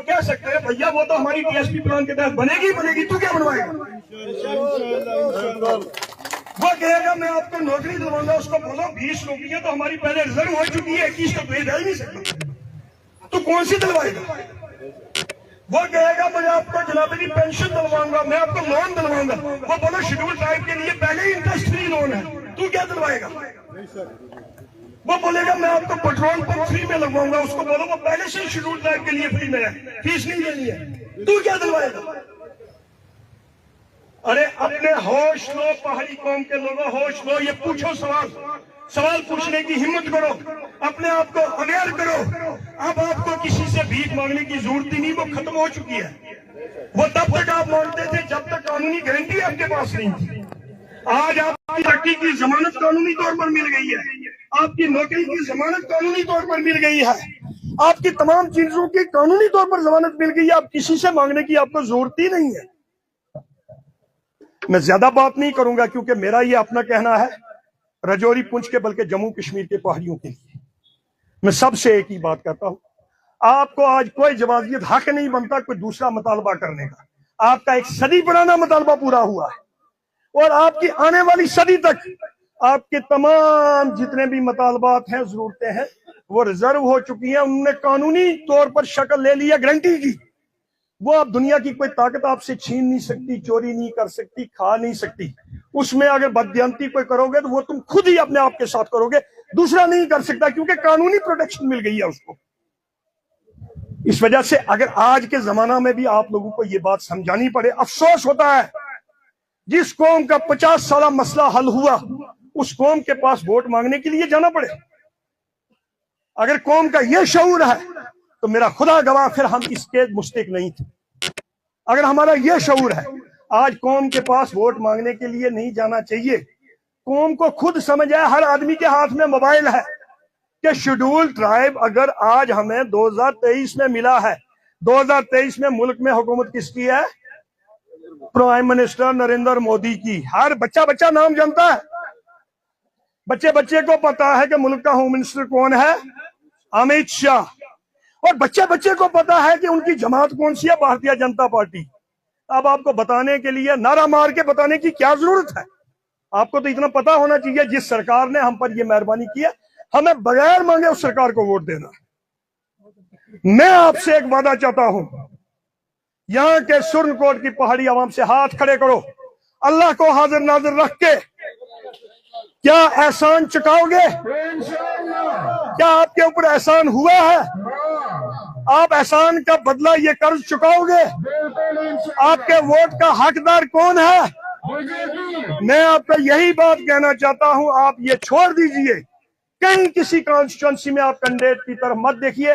कह सकते हैं भैया वो तो हमारी टीएसपी प्लान के तहत बनेगी बनेगी, तू क्या बनवाएगा? वो कहेगा मैं आपको नौकरी दिलवाऊंगा, उसको बोलो 20 नौकरियां तो हमारी पहले रिजर्व हो चुकी है, 21 तो तुझे दे ही नहीं सकता, तू कौन सी दिलवाएगा? वो कहेगा मैं आपको जनाब की पेंशन दिलवाऊंगा, मैं आपको लोन दिलवाऊंगा, वो बोलो शेड्यूल ट्राइब के लिए पहले ही इंटरेस्ट फ्री लोन है, तू क्या दिलवाएगा? वो बोलेगा मैं आपको पेट्रोल पंप फ्री में लगवाऊंगा, उसको बोलो वो पहले से ही शेड्यूल ट्राइब के लिए फ्री में है, फीस नहीं देनी है, तू क्या दिलवाएगा? अरे अपने होश लो, पहाड़ी कौम के लोगों होश लो, ये पूछो सवाल पूछने की हिम्मत करो, अपने आप को अवेयर करो। अब आपको किसी से भीख मांगने की जरूरत ही नहीं, वो खत्म हो चुकी है। वो तब तक आप मांगते थे जब तक कानूनी गारंटी आपके पास नहीं थी। आज आपकी तरक्की की जमानत कानूनी तौर पर मिल गई है, आपकी नौकरी की जमानत कानूनी तौर पर मिल गई है, आपकी तमाम चीजों की कानूनी तौर पर जमानत मिल गई है, आप किसी से मांगने की आपको जरूरत ही नहीं है। मैं ज्यादा बात नहीं करूंगा क्योंकि मेरा ये अपना कहना है रजौरी पुंछ के बल्कि जम्मू कश्मीर के पहाड़ियों के लिए। मैं सबसे एक ही बात कहता हूं, आपको आज कोई जवाबियत हक नहीं बनता कोई दूसरा मुतालबा करने का। आपका एक सदी पुराना मुतालबा पूरा हुआ है और आपकी आने वाली सदी तक आपके तमाम जितने भी मुतालबात हैं, जरूरतें हैं, वो रिजर्व हो चुकी हैं, उन्होंने कानूनी तौर पर शक्ल ले ली है गारंटी की। वो आप दुनिया की कोई ताकत आपसे छीन नहीं सकती, चोरी नहीं कर सकती, खा नहीं सकती। उसमें अगर बददियांती कोई करोगे तो वो तुम खुद ही अपने आप के साथ करोगे, दूसरा नहीं कर सकता, क्योंकि कानूनी प्रोटेक्शन मिल गई है उसको। इस वजह से अगर आज के जमाना में भी आप लोगों को ये बात समझानी पड़े, अफसोस होता है जिस कौम का 50 साल मसला हल हुआ उस कौम के पास वोट मांगने के लिए जाना पड़े। अगर कौम का यह शऊर है तो मेरा खुदा गवाह फिर हम इसके मुस्तहिक नहीं थे। अगर हमारा यह शऊर है, आज कौम के पास वोट मांगने के लिए नहीं जाना चाहिए। कौम को खुद समझ आए, हर आदमी के हाथ में मोबाइल है कि शेड्यूल ट्राइब अगर आज हमें 2023 में मिला है, 2023 में मुल्क में हुकूमत किसकी है? प्राइम मिनिस्टर नरेंद्र मोदी की। हर बच्चा नाम जानता है, बच्चे को पता है कि मुल्क का होम मिनिस्टर कौन है? अमित शाह। और बच्चे को पता है कि उनकी जमात कौन सी है? भारतीय जनता पार्टी। अब आपको बताने के लिए, नारा मार के बताने की क्या जरूरत है? आपको तो इतना पता होना चाहिए जिस सरकार ने हम पर यह मेहरबानी की है, हमें बगैर मांगे उस सरकार को वोट देना। मैं आपसे एक वादा चाहता हूं, यहां के सुरनकोट की पहाड़ी आवाम से हाथ खड़े करो, अल्लाह को हाजिर नाजिर रख के क्या एहसान चुकाओगे? क्या आपके ऊपर एहसान हुआ है? आप एहसान का बदला ये कर्ज चुकाओगे? आपके वोट का हकदार कौन है? मैं आपको यही बात कहना चाहता हूं, आप ये छोड़ दीजिए, कहीं किसी कॉन्स्टिट्यूंसी में आप कैंडिडेट की तरफ मत देखिए।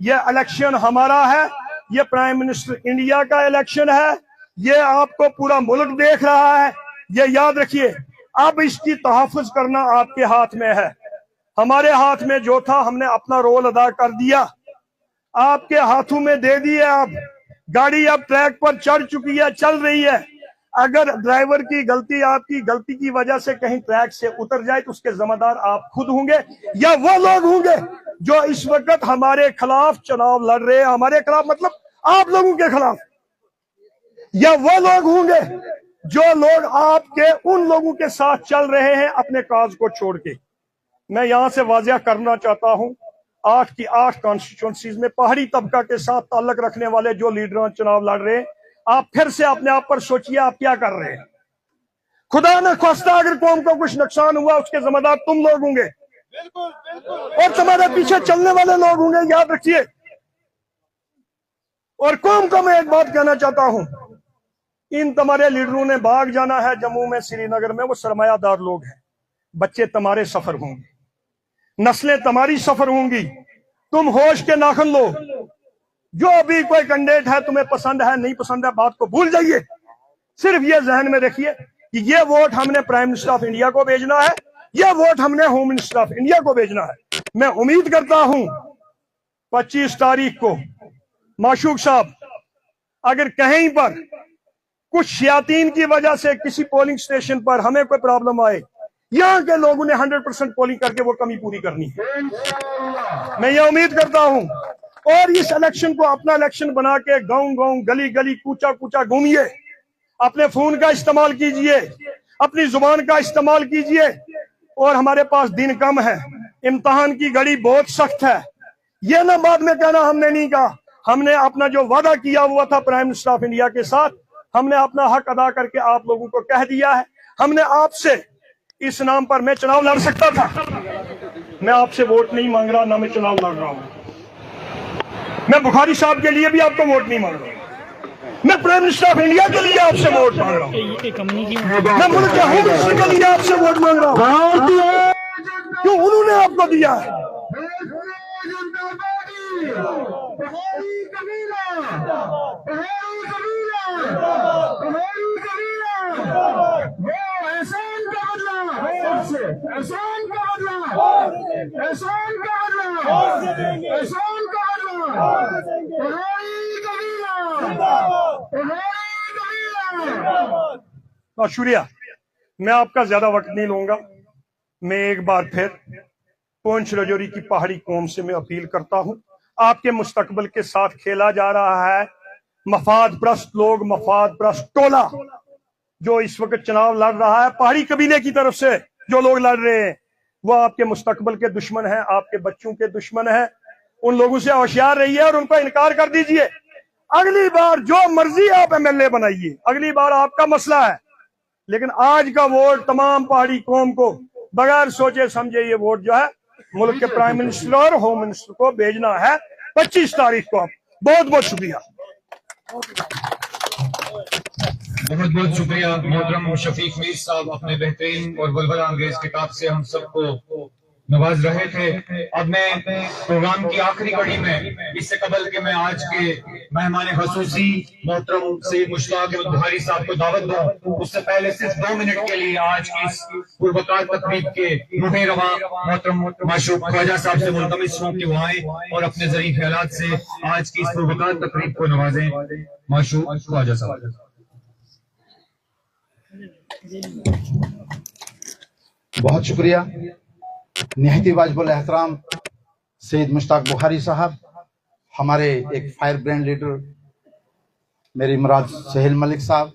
ये इलेक्शन हमारा है, ये प्राइम मिनिस्टर इंडिया का इलेक्शन है, ये आपको पूरा मुल्क देख रहा है, ये याद रखिए। अब इसकी तहफ़्फ़ुज़ करना आपके हाथ में है, हमारे हाथ में जो था हमने अपना रोल अदा कर दिया, आपके हाथों में दे दिए। अब गाड़ी अब ट्रैक पर चढ़ चुकी है, चल रही है। अगर ड्राइवर की गलती, आपकी गलती की वजह से कहीं ट्रैक से उतर जाए तो उसके जिम्मेदार आप खुद होंगे या वो लोग होंगे जो इस वक्त हमारे खिलाफ चुनाव लड़ रहे हैं। हमारे खिलाफ मतलब आप लोगों के खिलाफ, या वो लोग होंगे जो लोग आपके उन लोगों के साथ चल रहे हैं अपने काज को छोड़ के। मैं यहां से वाजिया करना चाहता हूं, 8 की 8 कॉन्स्टिट्यूंसीज में पहाड़ी तबका के साथ ताल्लुक रखने वाले जो लीडर चुनाव लड़ रहे हैं, आप फिर से अपने आप पर सोचिए आप क्या कर रहे हैं। खुदा न खास्ता अगर कौम को कुछ नुकसान हुआ उसके जिम्मेदार तुम लोग होंगे और तुम्हारे पीछे चलने वाले लोग होंगे, याद रखिए। और कौम को मैं एक बात कहना चाहता हूं, इन तुम्हारे लीडरों ने भाग जाना है जम्मू में, श्रीनगर में, वो सरमायादार लोग हैं। बच्चे तुम्हारे सफर होंगे, नस्लें तुम्हारी सफर होंगी। तुम होश के नाखुन लो। जो अभी कोई कैंडिडेट है तुम्हें पसंद है नहीं पसंद है, बात को भूल जाइए। सिर्फ ये जहन में रखिए कि ये वोट हमने प्राइम मिनिस्टर ऑफ इंडिया को भेजना है, ये वोट हमने होम मिनिस्टर ऑफ इंडिया को भेजना है। मैं उम्मीद करता हूं 25 तारीख को माशूक साहब, अगर कहीं पर कुछ शयातीन की वजह से किसी पोलिंग स्टेशन पर हमें कोई प्रॉब्लम आए, यहां के लोगों ने 100% पोलिंग करके वो कमी पूरी करनी है। मैं ये उम्मीद करता हूं और इस इलेक्शन को अपना इलेक्शन बना के गांव गांव गली गली कूचा कूचा घूमिए, अपने फोन का इस्तेमाल कीजिए, अपनी जुबान का इस्तेमाल कीजिए। और हमारे पास दिन कम है, इम्तहान की घड़ी बहुत सख्त है। यह ना बाद में कहना हमने नहीं कहा। हमने अपना जो वादा किया हुआ था प्राइम मिनिस्टर ऑफ इंडिया के साथ, हमने अपना हक अदा करके आप लोगों को कह दिया है। हमने आपसे इस नाम पर, मैं चुनाव लड़ सकता था, मैं आपसे वोट नहीं मांग रहा, ना मैं चुनाव लड़ रहा हूं। मैं बुखारी साहब के लिए भी आपको वोट नहीं मांग रहा, मैं प्राइम मिनिस्टर ऑफ इंडिया के लिए आपसे वोट मांग रहा हूं। मैं मुल्क के होम मिनिस्टर के लिए आपसे वोट मांग रहा हूं, क्यों उन्होंने आपको दिया है। शुक्रिया, मैं आपका ज्यादा वक्त नहीं लूंगा। मैं एक बार फिर पुंछ राजौरी की पहाड़ी कौम से मैं अपील करता हूं, आपके मुस्तकबिल के साथ खेला जा रहा है मफाद प्रस्त लोग, मफाद प्रस्त टोला जो इस वक्त चुनाव लड़ रहा है पहाड़ी कबीले की तरफ से। जो लोग लड़ रहे हैं वो आपके मुस्तकबिल के दुश्मन हैं, आपके बच्चों के दुश्मन हैं। उन लोगों से होशियार रहिए और उनको इनकार कर दीजिए। अगली बार जो मर्जी आप एमएलए बनाइए, अगली बार आपका मसला है, लेकिन आज का वोट तमाम पहाड़ी कौम को बगैर सोचे समझे ये वोट जो है मुल्क के प्राइम मिनिस्टर और होम मिनिस्टर को भेजना है 25 तारीख को। बहुत बहुत शुक्रिया। बहुत बहुत शुक्रिया मोहतरम शफीक मीर साहब, अपने बेहतरीन और वलवला अंगेज किताब से हम सबको नवाज रहे थे। अब मैं प्रोग्राम की आखिरी कड़ी में, इससे कबल के मैं आज के मेहमान खसूसी मोहतरम सैयद मुश्ताक अहमद बुखारी साहब को दावत दूं, उससे पहले सिर्फ 2 मिनट के लिए आज की इस पुरवकार तकरीब के रूहे रवा मोहतरम माशूक ख्वाजा साहब से मुल्तमिस हूं कि वो आए और अपने ज़री ख्यालात से आज की इस पुरवकार तकरीब को नवाजें। माशूक ख्वाजा साहब। बहुत शुक्रिया निहायती वाजिबुल एहतराम सैयद मुश्ताक बुखारी साहब, हमारे एक फायर ब्रांड लीडर मेरी मुराद सहेल मलिक साहब,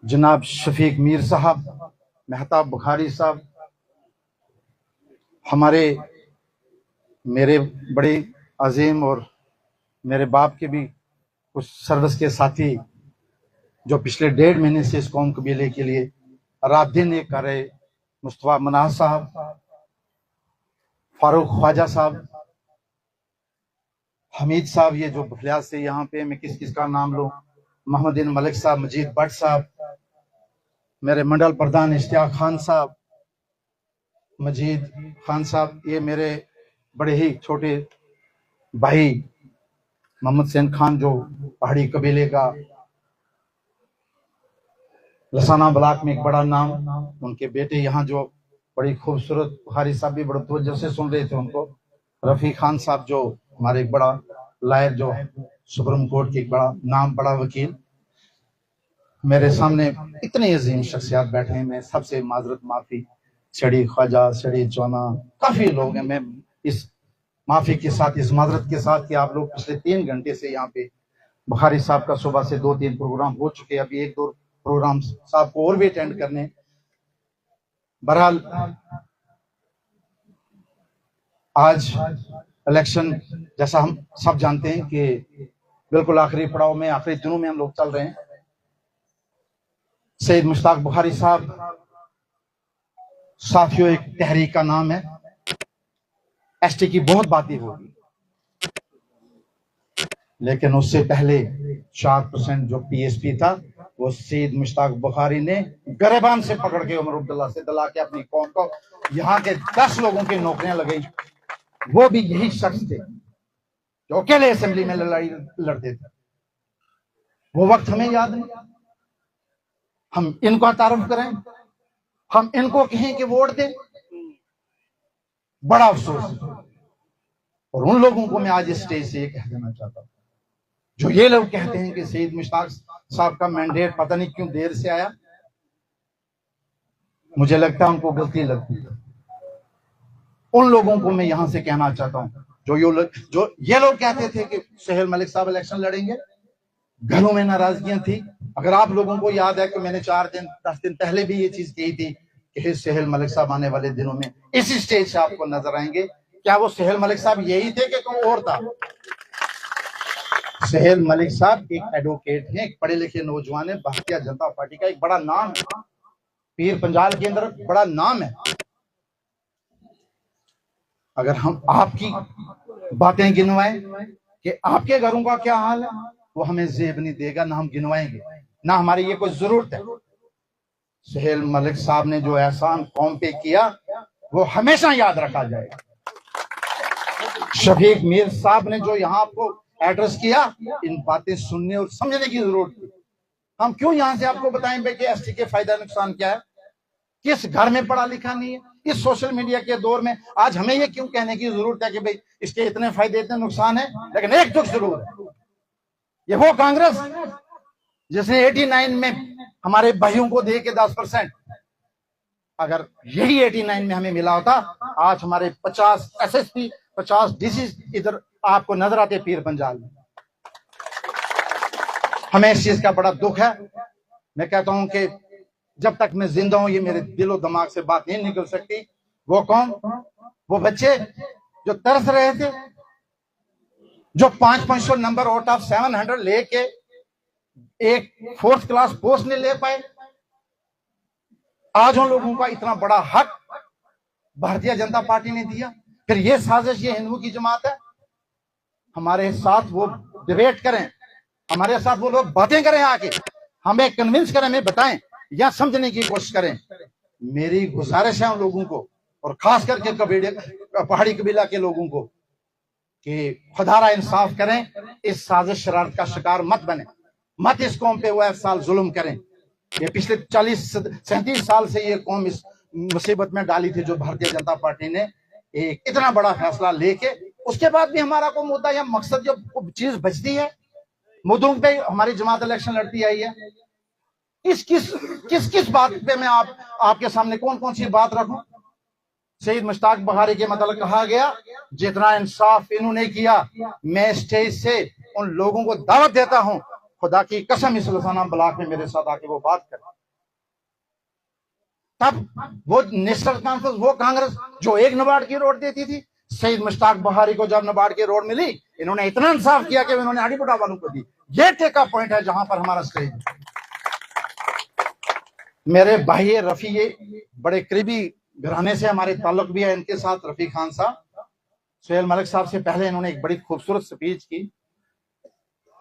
जनाब शफीक मीर साहब, मेहताब बुखारी साहब, हमारे मेरे बड़े अजीम और मेरे बाप के भी कुछ सर्विस के साथी जो पिछले 1.5 महीने से इस कौम कबीले के लिए रात दिन एक कर रहे, मुस्तफा मनाज साहब, फारूक ख्वाजा साहब, हमीद साहब, ये जो बफलियात से यहाँ पे मैं किस किस का नाम लूं, मोहम्मद मलिक साहब, मजीद भट्ट साहब, मेरे मंडल प्रधान इश्तियाक खान साहब, मजीद खान साहब, ये मेरे बड़े ही छोटे भाई मोहम्मद सैन खान जो पहाड़ी कबीले का लसाना ब्लॉक में एक बड़ा नाम, उनके बेटे यहाँ जो बड़ी खूबसूरत, बुखारी साहब भी बड़े तवज्जो से सुन रहे थे उनको, रफी खान साहब जो हमारे एक बड़ा लायर जो सुप्रीम कोर्ट के एक बड़ा नाम, बड़ा वकील, मेरे सामने इतने अजीम शख्सियात बैठे हैं, मैं सबसे माजरत माफी, सड़ी ख्वाजा, सड़ी चौना, काफी लोग हैं। मैं इस माफी के साथ, इस माजरत के साथ कि आप लोग पिछले 3 घंटे से यहाँ पे बुखारी साहब का सुबह से 2-3 प्रोग्राम हो चुके, अभी 1-2 प्रोग्राम साहब को और भी अटेंड करने। बहरहाल आज इलेक्शन जैसा हम सब जानते हैं कि बिल्कुल आखिरी पड़ाव में, आखिरी दिनों में हम लोग चल रहे हैं। सैयद मुश्ताक बुखारी साहब साथियों एक तहरीक का नाम है, एसटी की बहुत बातें होगी, लेकिन उससे पहले 4% जो पीएसपी था वो सैयद मुश्ताक बुखारी ने गरेबान से पकड़ के उमर अब्दुल्ला से दिला के अपनी कौम को, यहाँ के 10 लोगों की नौकरियां लगाई। वो भी यही शख्स थे जो अकेले असेंबली में लड़ाई लड़ते थे। वो वक्त हमें याद नहीं, हम इनको तारुफ करें, हम इनको कहें कि वोट दें, बड़ा अफसोस। और उन लोगों को मैं आज इस स्टेज से ये कह देना चाहता हूं जो ये लोग कहते हैं कि सैयद मुश्ताक साहब का मैंडेट पता नहीं क्यों देर से आया, मुझे लगता है उनको गलती लगती है। उन लोगों को मैं यहां से कहना चाहता हूं जो ये लोग कहते थे कि सुहेल मलिक साहब इलेक्शन लड़ेंगे, घरों में नाराजगियां थी। अगर आप लोगों को याद है कि मैंने 10 दिन पहले भी ये चीज कही थी कि सुहेल मलिक साहब आने वाले दिनों में इसी स्टेज से आपको नजर आएंगे। क्या वो सुहेल मलिक साहब यही थे कि कोई और था? सुहेल मलिक साहब एक एडवोकेट हैं, एक पढ़े लिखे नौजवान है, भारतीय जनता पार्टी का एक बड़ा नाम है, पीर पंजाल के अंदर बड़ा नाम है। अगर हम आपकी बातें गिनवाएं कि आपके घरों का क्या हाल है, वो हमें जेब नहीं देगा, ना हम गिनवाएंगे, ना हमारी ये कोई जरूरत है। सुहेल मलिक साहब ने जो एहसान कौम पे किया वो हमेशा याद रखा जाएगा। शफीक मीर साहब ने जो यहाँ आपको एड्रेस किया, इन बातें सुनने और समझने की जरूरत थी। हम क्यों यहां से आपको बताएं कि एसटी के फायदा नुकसान क्या है? किस घर में पढ़ा लिखा नहीं है? इस सोशल मीडिया के दौर में आज हमें ये क्यों कहने की जरूरत है कि भाई इसके इतने फायदे इतने नुकसान है? लेकिन एक दुख जरूर है, ये वो कांग्रेस जिसने 89 में हमारे भाइयों को दे के 10%, अगर यही 89 में हमें मिला होता, आज हमारे 50 SSP 50 DC इधर आपको नजर आते पीर पंजाल में। हमें इस चीज का बड़ा दुख है। मैं कहता हूं कि जब तक मैं जिंदा हूं ये मेरे दिलो दिमाग से बात नहीं निकल सकती। वो कौन? वो बच्चे जो तरस रहे थे, जो 500 नंबर आउट ऑफ 700 लेके एक 4th क्लास पोस्ट नहीं ले पाए, आज उन लोगों का इतना बड़ा हक भारतीय जनता पार्टी ने दिया। फिर ये साजिश ये हिंदुओं की जमात है। हमारे साथ वो डिबेट करें, हमारे साथ वो लोग बातें करें, आके हमें कन्विंस करें, हमें बताएं या समझने की कोशिश करें। मेरी गुजारिश है उन लोगों को, और खास करके पहाड़ी कबीला के लोगों को, कि खुदारा इंसाफ करें, इस साजिश शरारत का शिकार मत बने, मत इस कौम पे वो साल जुल्म करें। ये पिछले 37 साल से ये कौम इस मुसीबत में डाली थी, जो भारतीय जनता पार्टी ने एक इतना बड़ा फैसला लेके, उसके बाद भी हमारा कोई मुद्दा या मकसद जो चीज बचती है, मुद्दों पे हमारी जमात इलेक्शन लड़ती आई है। किस बात पे मैं आपके सामने कौन कौन सी बात रखूं? शहीद मुश्ताक बहारी के मतलब कहा गया, जितना इंसाफ इन्होंने किया, मैं स्टेज से उन लोगों को दावत देता हूं, खुदा की कसम इस लसाना ब्लॉक में मेरे साथ आके वो बात करें। तब वो नेशनल कॉन्फ्रेंस, वो कांग्रेस जो एक नबार्ड की रोड देती थी, शहीद मुश्ताक बहारी को जब नबार्ड की रोड मिली, इन्होंने इतना इंसाफ किया कि इन्होंने हाड़ीपुटा वालों को दी। ये टेका पॉइंट है जहां पर हमारा स्टेज। मेरे भाई रफी, ये बड़े करीबी घराने से हमारे ताल्लुक भी है इनके साथ। रफी खान साहब सुहेल मलिक साहब से पहले इन्होंने एक बड़ी खूबसूरत स्पीच की।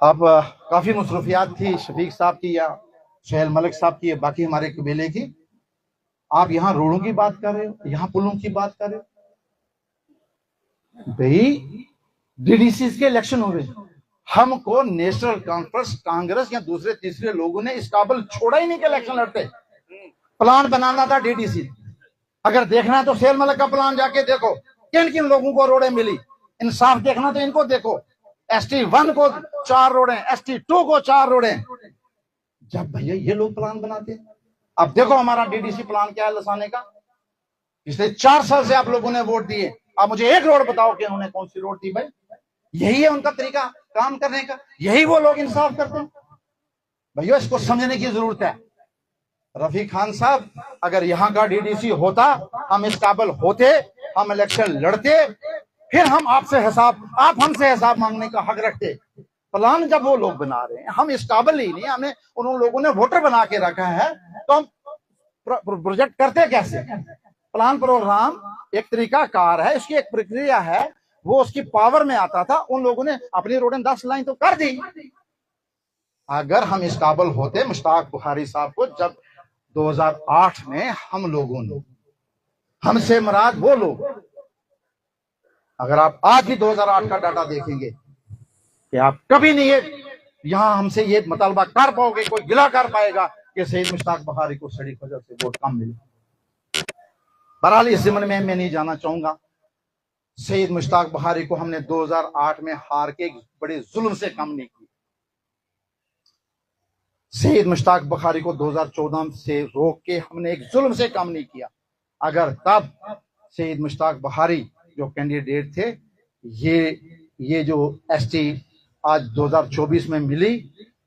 अब काफी मसरूफियात थी शफीक साहब की या सुहेल मलिक साहब की, बाकी हमारे कबीले की। आप यहाँ रोडों की बात कर रहे हो, यहाँ पुलों की बात कर रहे हो। भाई DDC के इलेक्शन हो रहे, हमको नेशनल कॉन्फ्रेंस, कांग्रेस या दूसरे तीसरे लोगों ने इस काबिल छोड़ा ही नहीं कि इलेक्शन लड़ते। प्लान बनाना था DDC। अगर देखना है तो सुहेल मलिक का प्लान जाके देखो, किन किन लोगों को रोडें मिली। इंसाफ देखना तो इनको देखो, ST1 को 4 रोडें, ST2 को 4 रोडें। जब भैया ये लोग प्लान बनाते हैं, अब देखो हमारा DDC प्लान क्या है लसाने का। पिछले 4 साल से आप लोगों ने वोट दिए, आप मुझे एक रोड बताओ कि उन्होंने कौन सी रोड दी? भाई यही है उनका तरीका काम करने का, यही वो लोग इंसाफ करते हैं। भैया इसको समझने की जरूरत है। रफी खान साहब, अगर यहाँ का DDC होता, हम इस काबिल होते, हम इलेक्शन लड़ते, फिर हम आपसे हिसाब, आप हमसे हिसाब मांगने का हक रखते। प्लान जब वो लोग बना रहे हैं, हम इस काबिल ही नहीं, हमें उन लोगों ने वोटर बना के रखा है, तो हम प्रोजेक्ट करते कैसे? प्लान प्रोग्राम एक तरीका कार है, इसकी एक प्रक्रिया है, वो उसकी पावर में आता था। उन लोगों ने अपनी रोडें 10 लाइन तो कर दी। अगर हम इस काबिल होते, मुश्ताक बुखारी साहब को जब 2008 में हम लोगों ने, हमसे मुराद वो लोग, अगर आप आज भी 2008 का डाटा देखेंगे कि आप कभी नहीं यहां हमसे ये मुतालबा कर पाओगे, कोई गिला कर पाएगा कि शहीद मुश्ताक बहारी को सड़क वजह से वोट कम मिले। बहरहाल इस ज़िम्न में मैं नहीं जाना चाहूंगा। शहीद मुश्ताक बहारी को हमने 2008 में हार के बड़े जुल्म से कम नहीं किया। शहीद मुश्ताक बहारी को 2014 से रोक के हमने एक जुल्म से कम नहीं किया। अगर तब सईद मुश्ताक बहारी जो कैंडिडेट थे, ये जो एसटी आज 2024 में मिली,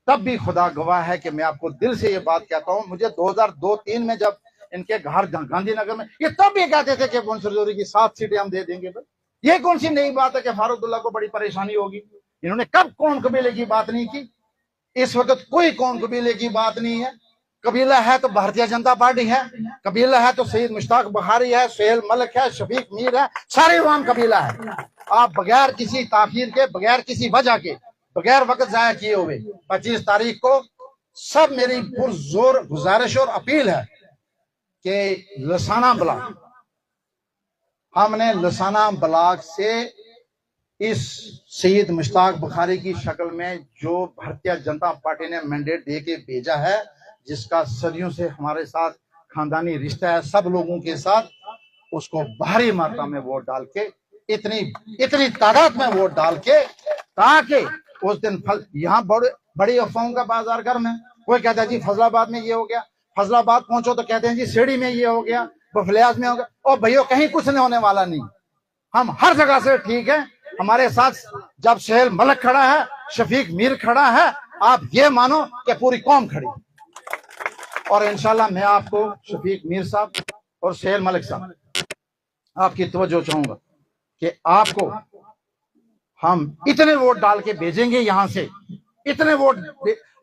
तब भी खुदा गवाह है कि मैं आपको दिल से ये बात कहता हूं, मुझे 2002-3 में जब इनके घर गांधीनगर में, ये तब भी कहते थे कि मुंसर जोहरी की 7 सीटें हम दे देंगे। ये कौन सी नई बात है कि फारूकुल्लाह को बड़ी परेशानी होगी? इन्होंने कब कौम कबीले की बात नहीं की? इस वक्त कोई कौम कबीले की बात नहीं है। कबीला है तो भारतीय जनता पार्टी है, कबीला है तो सईद मुश्ताक बहारी है, सुहेल मलिक है, शफीक मीर है, सारे अवाम कबीला है। आप बगैर किसी ताखीर के, बगैर किसी वजह के, बगैर वक्त जाया किए हुए 25 तारीख को सब मेरी पुरजोर गुजारिश और अपील है कि लसाना ब्लॉक, हमने लसाना ब्लॉक से इस सईद मुश्ताक बखारी की शक्ल में जो भारतीय जनता पार्टी ने मैंडेट दे के भेजा है, जिसका सदियों से हमारे साथ खानदानी रिश्ता है सब लोगों के साथ, उसको भारी मात्रा में वोट डाल के, इतनी तादाद में वोट डाल के, ताकि उस दिन यहाँ बड़ी अफवाहों का बाजार गर्म है। कोई कहता है जी फजलाबाद में ये हो गया, फजलाबाद पहुंचो तो कहते हैं जी सीढ़ी में ये हो गया, बफलियाज में हो गया। और भैया कहीं कुछ नहीं होने वाला नहीं, हम हर जगह से ठीक है। हमारे साथ जब सुहेल मलिक खड़ा है, शफीक मीर खड़ा है, आप ये मानो कि पूरी कौम खड़ी। और इंशाल्लाह मैं आपको शफीक मीर साहब और सुहेल मलिक साहब, आपकी तवज्जो चाहूंगा कि आपको हम इतने वोट डाल के भेजेंगे, यहां से इतने वोट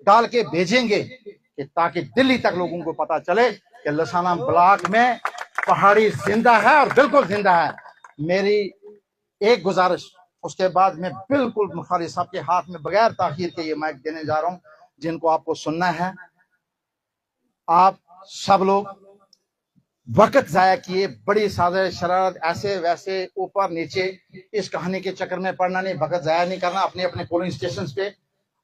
डाल के भेजेंगे कि ताकि दिल्ली तक लोगों को पता चले कि लसाना ब्लॉक में पहाड़ी जिंदा है और बिल्कुल जिंदा है। मेरी एक गुजारिश, उसके बाद मैं बिल्कुल बुखारी साहब के हाथ में बगैर ताखीर के ये माइक देने जा रहा हूं, जिनको आपको सुनना है। आप सब लोग वक्त जाया किए, बड़ी साजिश शरारत ऐसे वैसे ऊपर नीचे इस कहानी के चक्कर में पड़ना नहीं, वक्त जाया नहीं करना। अपने अपने पोलिंग स्टेशन पे,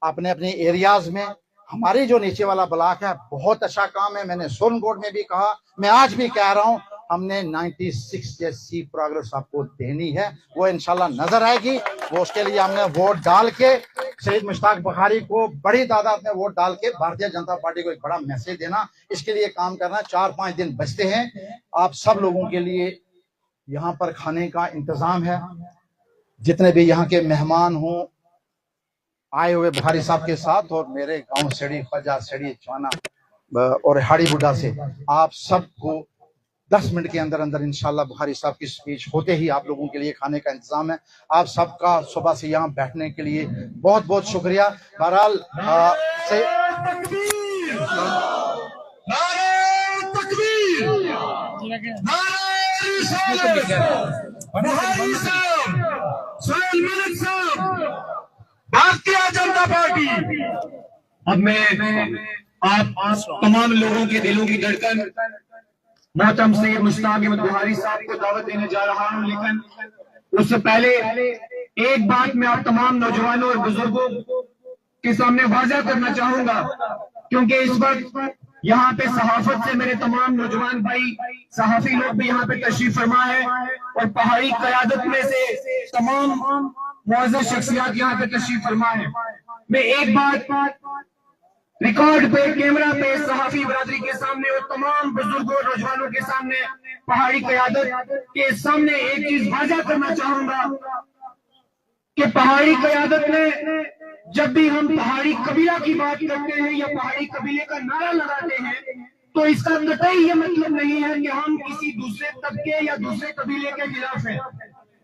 अपने अपने एरियाज में, हमारी जो नीचे वाला ब्लॉक है बहुत अच्छा काम है। मैंने सोनकोट में भी कहा, मैं आज भी कह रहा हूं, हमने 96 जैसी प्रोग्रेस आपको देनी है, वो इंशाल्लाह नजर आएगी। वो उसके लिए हमने वोट डाल के सईद मुश्ताक बखारी को बड़ी तादाद में वोट डाल के भारतीय जनता पार्टी को एक बड़ा मैसेज देना, इसके लिए काम करना। 4-5 दिन बचते हैं, आप सब लोगों के लिए यहाँ पर खाने का इंतजाम है। जितने भी यहाँ के मेहमान हों आए हुए बुखारी साहब के साथ, और मेरे गांव सेड़ी, फजा सेड़ी, चौना और हाड़ी बुड्ढा से आप सबको 10 मिनट के अंदर अंदर इंशाल्लाह बुखारी साहब की स्पीच होते ही आप लोगों के लिए खाने का इंतजाम है। आप सबका सुबह से यहाँ बैठने के लिए बहुत बहुत शुक्रिया। बहरहाल भारतीय जनता पार्टी, अब मैं आप तमाम लोगों के दिलों की धड़कन मोहतरम सईद मुश्ताक अहमद बहारी साहब को दावत देने जा रहा हूं, लेकिन उससे पहले एक बात मैं आप तमाम नौजवानों और बुजुर्गों के सामने वाज़ा करना चाहूंगा, क्योंकि इस वक्त यहाँ पे सहाफत से मेरे तमाम नौजवान भाई सहाफी लोग भी यहाँ पे तशरीफ फरमा है, और पहाड़ी क़यादत में से तमाम मुअज़्ज़ज़ शख्सियत यहाँ पे तशरीफ फरमा है। मैं एक बात रिकॉर्ड पे, कैमरा पे, सहाफी बरादरी के सामने और तमाम बुजुर्गों और नौजवानों के सामने, पहाड़ी क़यादत के सामने एक चीज वाज़ा करना चाहूंगा कि पहाड़ी क़यादत में जब भी हम पहाड़ी कबीला की बात करते हैं या पहाड़ी कबीले का नारा लगाते हैं, तो इसका कतई ये मतलब नहीं है कि हम किसी दूसरे तबके या दूसरे कबीले के खिलाफ हैं।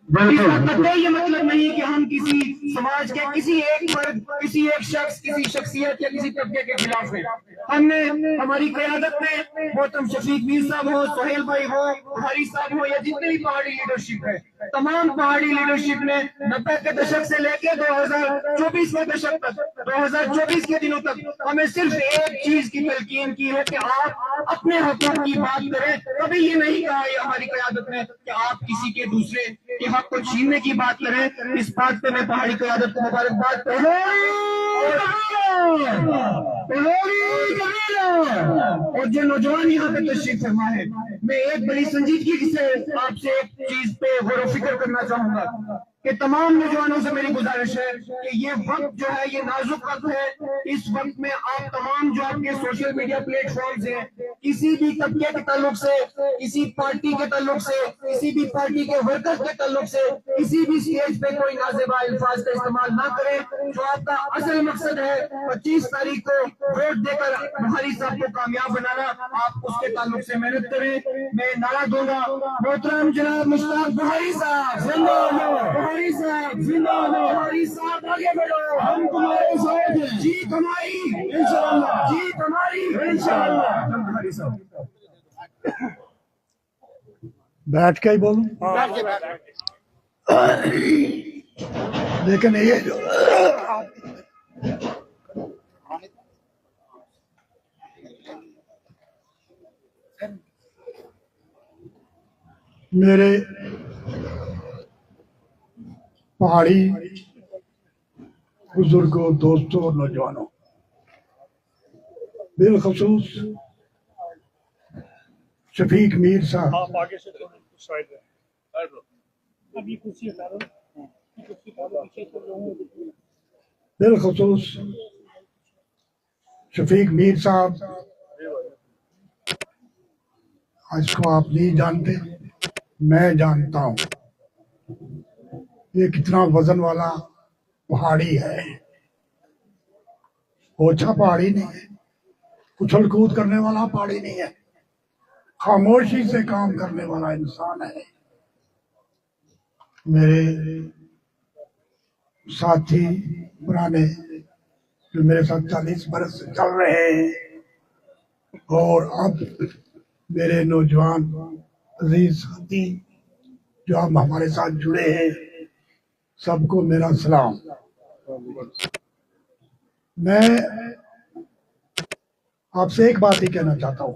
इसका कतई ये मतलब नहीं है कि हम किसी समाज के किसी एक वर्ग, किसी एक शख्स, किसी शख्सियत या किसी तबके के खिलाफ है। हमने हमारी क़यादत में मोहतरम शफीक मीर साहब हो, सुहेल भाई हो, बहारी साहब हो, या जितने भी पहाड़ी लीडरशिप है, तमाम पहाड़ी लीडरशिप ने 90 के दशक से लेकर 2024 के दशक तक, 2024 के दिनों तक हमें सिर्फ एक चीज की तलकीन की है कि आप अपने हकों की बात करें। कभी ये नहीं कहा है हमारी क़यादत में कि आप किसी के दूसरे के हक को छीनने की बात करें। इस बात पे मैं पहाड़ी क़यादत को मुबारकबाद और जो नौजवान यहाँ पे तशरीफ फरमा है, मैं एक बड़ी संजीदगी से आपसे एक चीज पे गौर फिक्र करना चाहूंगा। कि तमाम नौजवानों से मेरी गुजारिश है कि ये वक्त जो है ये नाजुक वक्त है। इस वक्त में आप तमाम जो आपके सोशल मीडिया प्लेटफॉर्म्स हैं, किसी भी तबके के ताल्लुक से, किसी पार्टी के ताल्लुक से, किसी भी पार्टी के वर्कर्स के ताल्लुक से, किसी भी स्टेज पे कोई नाजेबा अल्फाज का इस्तेमाल ना करें। जो आपका असल मकसद है 25 तारीख को वोट देकर बुखारी साहब को कामयाब बनाना, आप उसके ताल्लुक से मेहनत करें। मैं नारा दूंगा, मोहतरम जनाब मुश्ताक बुखारी साहब जिंदाबाद, बुखारी साहब जिंदाबाद, बुखारी साहब आगे बढ़ो, हम तुम्हारे साथ हैं, जीत हमारी इंशाअल्लाह, जीत हमारी इंशाअल्लाह। बुखारी साहब बैठ के ही बोलूं, लेकिन ये जो मेरे पहाड़ी बुजुर्गों, दोस्तों और नौजवानों, बिलखसूस शफीक मीर साहब, आप आगे से थोड़ी साइड में अभी कुर्सी हटा दो, कुर्सी हटा दो, पीछे से लोगों को बिलखसूस शफीक मीर साहब, इसको आप नहीं जानते, मैं जानता हूं। ये कितना वजन वाला पहाड़ी है, ओछा पहाड़ी नहीं है, उछल कूद करने वाला पहाड़ी नहीं है, खामोशी से काम करने वाला इंसान है। मेरे साथी पुराने जो मेरे साथ 40 बरस से चल रहे हैं, और अब मेरे नौजवान अजीज साथी जो अब हमारे साथ जुड़े हैं, सबको मेरा सलाम। मैं आपसे एक बात ही कहना चाहता हूं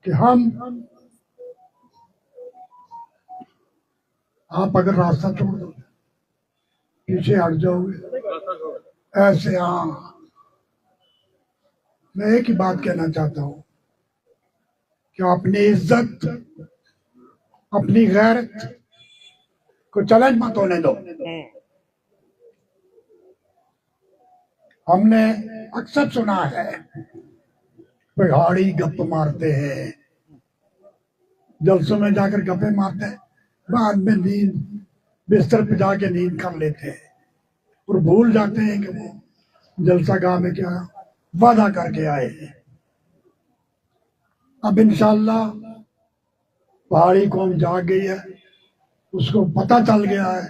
कि आप अगर रास्ता छोड़ दो, पीछे हट जाओगे ऐसे, हाँ, मैं एक ही बात कहना चाहता हूं कि अपनी इज्जत, अपनी गैरत को चैलेंज मत होने दो। हमने अक्सर सुना है पहाड़ी गप मारते हैं, जलसों में जाकर गप्पे मारते हैं, बाद में नींद बिस्तर पे जाके नींद कर लेते हैं और भूल जाते हैं कि वो जलसा गाह में क्या वादा करके आए हैं। अब इंशाअल्लाह पहाड़ी कौम जाग गई है, उसको पता चल गया है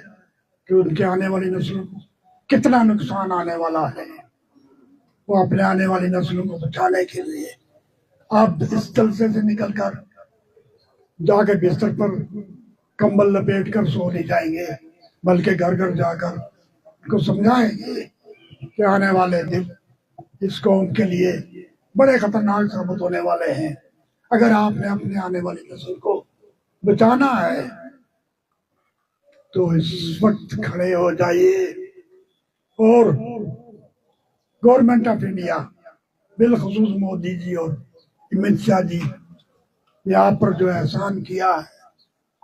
कि उनके आने वाली नस्लों को कितना नुकसान आने वाला है। वो अपने आने वाली नस्लों को बचाने के लिए आप इस जलसे से निकलकर जाकर बिस्तर पर कंबल लपेट कर सो नहीं जाएंगे, बल्कि घर घर जाकर उनको समझाएंगे कि आने वाले दिन इस कौम के लिए बड़े खतरनाक साबित होने वाले हैं। अगर आपने अपने आने वाली नस्ल को बचाना है तो इस वक्त खड़े हो जाइए और गवर्नमेंट ऑफ इंडिया, बिलखसूस मोदी जी और अमित शाह जी यहाँ पर जो एहसान किया है,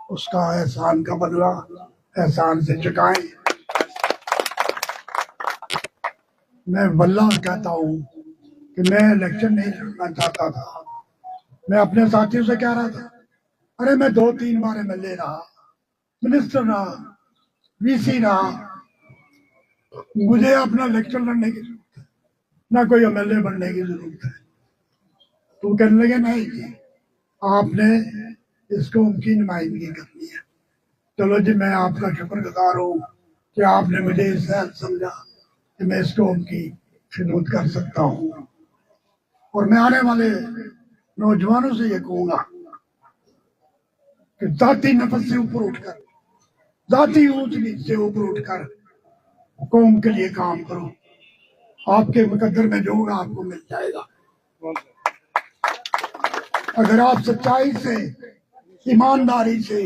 उसका एहसान का बदला एहसान से चुकाएं। मैं वल्लाह कहता हूँ कि मैं इलेक्शन नहीं लड़ना चाहता था। मैं अपने साथियों से कह रहा था, अरे मैं 2-3 बार MLA रहा, मिनिस्टर रहा, VC रहा, मुझे अपना इलेक्शन लड़ने की जरूरत है, ना कोई MLA बनने की जरूरत है। तो कहने लगे नहीं जी, आपने इसको उनकी नुमाइंदगी करनी है। चलो जी, मैं आपका शुक्रगुजार हूँ कि आपने मुझे इस लायक समझा कि मैं इसको उनकी खिदमत कर सकता हूँ। और मैं आने वाले नौजवानों से ये कहूंगा कि जाति नफस से ऊपर उठकर, जाति ऊंच नीच से ऊपर उठकर कौम के लिए काम करो। आपके मुकद्दर में जो होगा आपको मिल जाएगा। अगर आप सच्चाई से, ईमानदारी से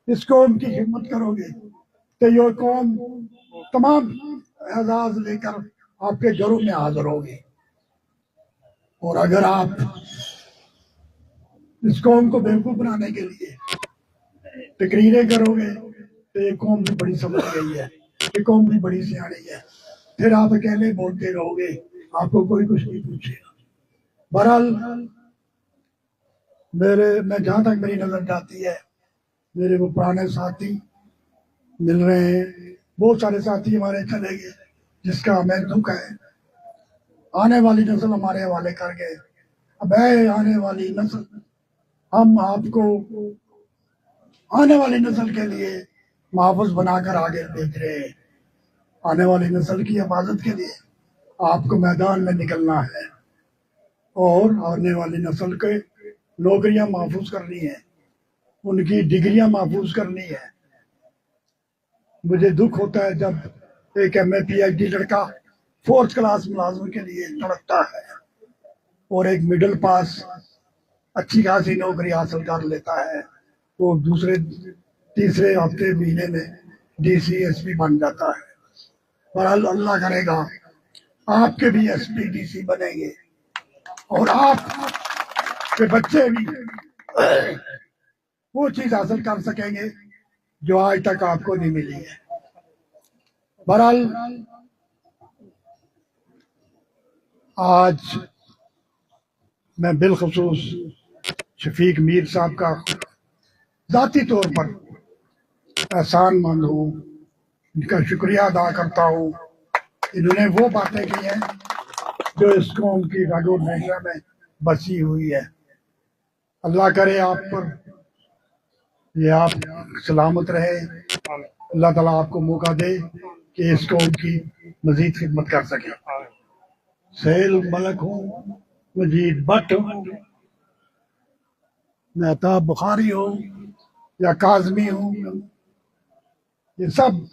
इस कौम की खिदमत करोगे तो ये कौम तमाम एजाज लेकर आपके घरों में हाजिर होगी। और अगर आप इस कौम को बेवकूफ बनाने के लिए तकरीरें करोगे तो ये कौम भी बड़ी समझ गई है, ये कौम भी बड़ी सियाणी है, फिर आप अकेले बोलते रहोगे, आपको कोई कुछ नहीं पूछेगा। बहरहाल मैं जहां तक मेरी नजर जाती है, मेरे वो पुराने साथी मिल रहे हैं, बहुत सारे साथी हमारे चले गए, जिसका हमें दुख है। आने वाली नस्ल हमारे हवाले कर गए। अब है आने वाली नस्ल, हम आपको आने वाली नस्ल के लिए महफूज बनाकर आगे भेज रहे हैं। आने वाली नस्ल की हिफाजत के लिए आपको मैदान में निकलना है और आने वाली नस्ल के नौकरियां महफूज करनी है, उनकी डिग्रियां महफूज करनी है। मुझे दुख होता है जब एक MA PhD लड़का 4th क्लास मुलाजम के लिए लड़ता है और एक मिडिल पास अच्छी खासी नौकरी हासिल कर लेता है, वो दूसरे तीसरे हफ्ते महीने में DC SP बन जाता है। बहरहाल अल्लाह करेगा आपके भी SP DC बनेंगे और आप के बच्चे भी वो चीज हासिल कर सकेंगे जो आज तक आपको नहीं मिली है। बहरहाल आज मैं बिलखसूस शफीक मीर साहब का जाती तौर पर एहसानमंद हूँ, इनका शुक्रिया अदा करता हूँ। इन्होंने वो बातें की हैं जो इस कौम की रगो नशा में बसी हुई है। अल्लाह करे आप पर ये आप सलामत रहे, अल्लाह ताला आपको मौका दे कि इस कौम की मजीद खिदमत कर सके। सहेल मलक हूँ, मजीद भट्ट हूँ, मेहताब बुखारी हूँ या काजमी हूँ, ये सब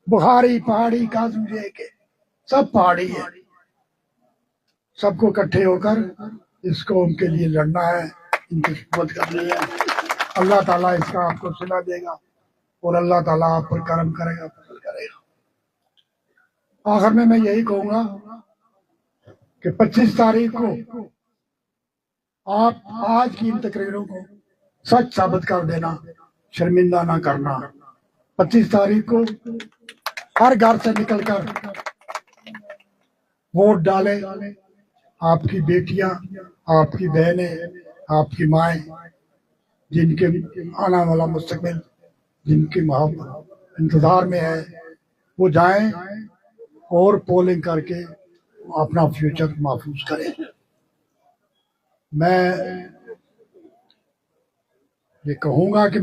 बुखारी पहाड़ी काजमी के सब पहाड़ी है। सबको इकट्ठे होकर इस कौम के लिए लड़ना है, इनकी खिदमत करनी है। अल्लाह ताला इसका आपको सिला देगा और अल्लाह ताला आप पर करम करेगा, फजल करेगा। आखिर में मैं यही कहूंगा कि 25 तारीख को आप आज की इन तकरीरों को सच साबित कर देना, शर्मिंदा ना करना। 25 तारीख को हर घर से निकलकर वोट डालें। आपकी बेटियां, आपकी बहनें, आपकी माएं, जिनके आने वाला मुस्तकबिल जिनकी मोहब्बत इंतजार में है, वो जाएं और पोलिंग करके अपना फ्यूचर महफूज करें। मैं ये कहूंगा कि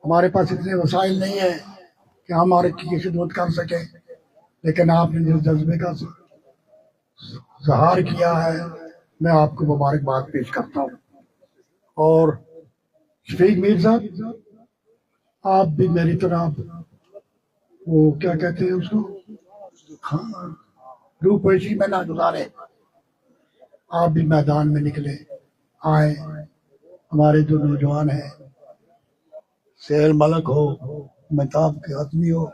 हमारे पास इतने वसाइल नहीं है कि हम हमारे की खिदमत कर सकें, लेकिन आपने जिस जज्बे का ज़हार किया है, मैं आपको मुबारकबाद पेश करता हूँ। और शफीक मीर साहब, आप भी मेरी तरह वो क्या कहते हैं उसको, हाँ, रूपोशी में ना गुजारे, आप भी मैदान में निकले आए। हमारे जो नौजवान हैं, सहेल मलक हो, मेहताब के आदमी हो,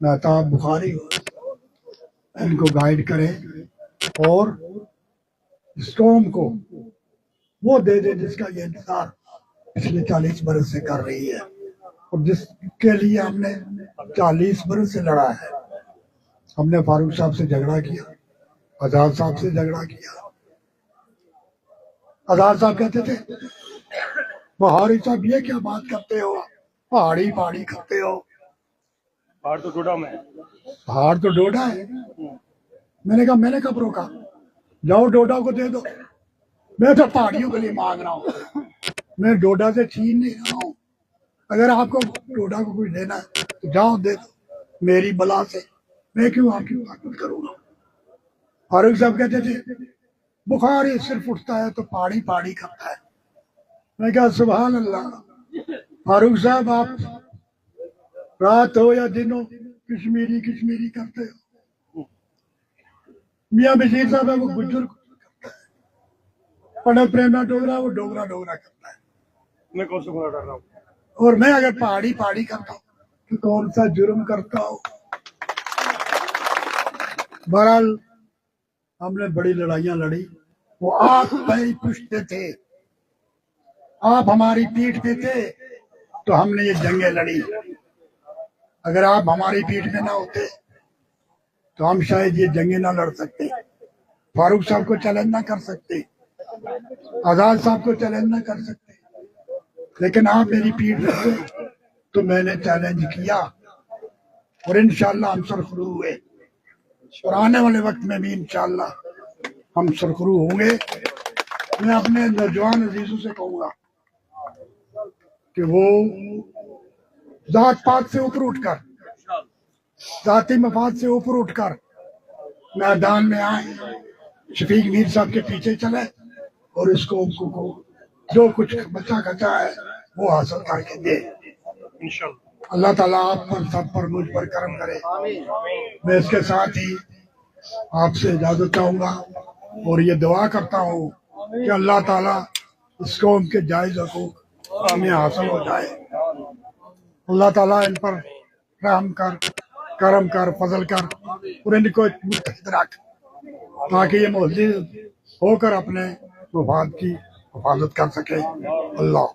मेहताब बुखारी हो, इनको गाइड करें और इस कौम को वो दे दे जिसका ये इंतजार पिछले 40 बरस से कर रही है और जिसके लिए हमने 40 बरस से लड़ा है। हमने फारूक साहब से झगड़ा किया, आजाद साहब से झगड़ा किया। आजाद साहब कहते थे, बुखारी साहब ये क्या बात करते हो, पहाड़ी पहाड़ी करते हो। पहाड़ तो डोडा में है। पहाड़ तो डोडा है। मैंने कहा, मैंने कब रोका, जाओ डोडा को दे दो। मैं तो पहाड़ियों के लिए मांग रहा हूँ, मैं डोडा से छीन नहीं रहा हूँ। अगर आपको डोडा को कुछ देना है तो जाओ दे दो, मेरी बला से मैं क्यों आपकी ताकत करूंगा। फारूक साहब कहते थे, बुखारी सिर्फ उठता है तो पहाड़ी पहाड़ी करता है। मैं कहा, सुभान अल्लाह, फारूक साहब आप रात हो या दिन हो कश्मीरी कश्मीरी करते हो। मियाँ बशीर साहब है वो गुज्जर करता है, पंडित प्रेमनाथ डोगरा वो डोगरा डोगरा करता है। मैं कौन सा गुनाह कर रहा हूँ? और मैं अगर पहाड़ी पहाड़ी करता हूँ तो कौन सा जुर्म करता हूँ। बहरहाल हमने बड़ी लड़ाइयां लड़ी, वो आप पैर पूछते थे आप हमारी पीठ पे थे तो हमने ये जंगें लड़ी। अगर आप हमारी पीठ में ना होते तो हम शायद ये जंगें ना लड़ सकते, फारूक साहब को चैलेंज ना कर सकते, आजाद साहब को चैलेंज ना कर सकते। लेकिन आप मेरी पीठ पे थे तो मैंने चैलेंज किया और इंशाल्लाह हम सरखरू हुए और आने वाले वक्त में भी इंशाल्लाह हम सरखरू होंगे। मैं अपने नौजवान अजीजों से कहूंगा कि वो जात पात से ऊपर उठकर, जाति मफाद से ऊपर उठकर मैदान में आए, शफीक मीर साहब के पीछे चले और इसको जो कुछ बचा खचा है वो हासिल करके दे। इंशाअल्लाह अल्लाह ताला आप पर, सब पर, मुझ पर करम करे। मैं इसके साथ ही आपसे इजाजत चाहूंगा और ये दुआ करता हूँ कि अल्लाह ताला इस कौम के जायज हकूक हमें हासिल हो जाए। अल्लाह ताला इन पर रहम कर, करम कर, फजल कर और इनको मुत्तहिद रख ताकि ये मोहल्ले होकर अपने मफाद की हिफाजत कर सके। अल्लाह